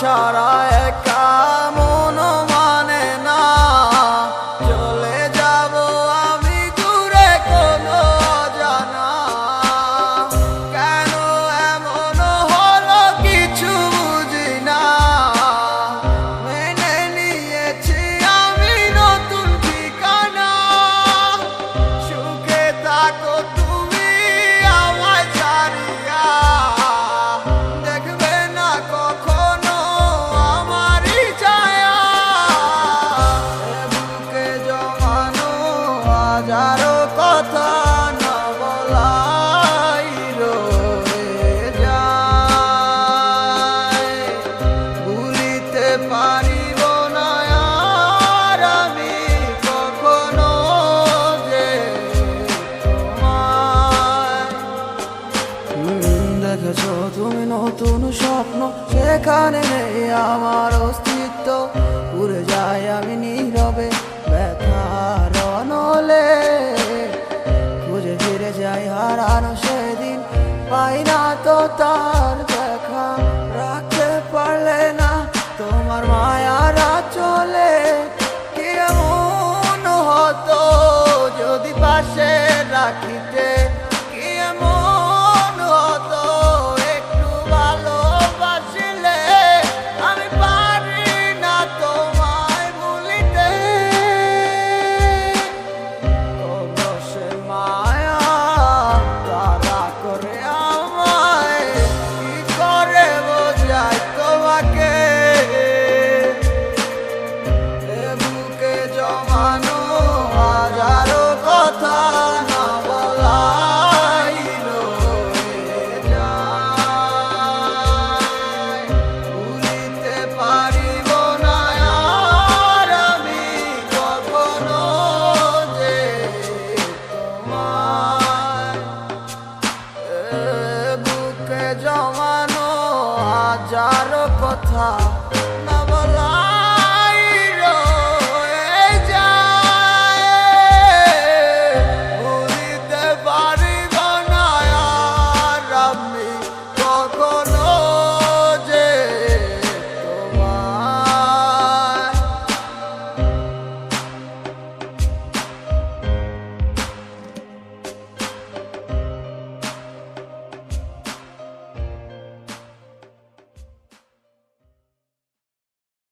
ছাড়া একা মন মানে না। চলে যাব আমি দূরে কোনো অজানা। কেন এমন হলো কিছু বুঝি না। মেনে নিয়েছি আমি নতুন ঠিকানা। সুখে থাকো তুমি আমায় ছাড়িয়া। দেখবে না কখনো আমারই ছায়া। বুকে জমানো হাজারো কথা না বলাই রয়ে যায়। ভুলিতে পারিব না আর আমি কখনো যে তোমায়। দেখেছো তুমি নতুন স্বপ্ন, সেখানে নেই আমার অস্তিত্ব। উড়ে যাই আমি নীরবে ব্যথার অনলে। খুঁজে ফিরে যাই হারানো সেদিন, পাই না তো তার দেখা। রাখতে পারলে না তোমার মায়ারা চলে। কি এমন হতো যদি পাশে রাখিতে। কি এমন হতো একটু ভালোবাসিলে। আমি পারি না তোমায় ভুলিতে। অবশ্যই মায়া তারা করে আমায়। কি করে বোঝাই তোমাকে। এ বুকে জমানো হাজারো কথা না বলাই রয়ে যায়। ভুলিতে পারিব না আর আমি কখনো যে তোমায়। এ বুকে জমানো হাজারো কথা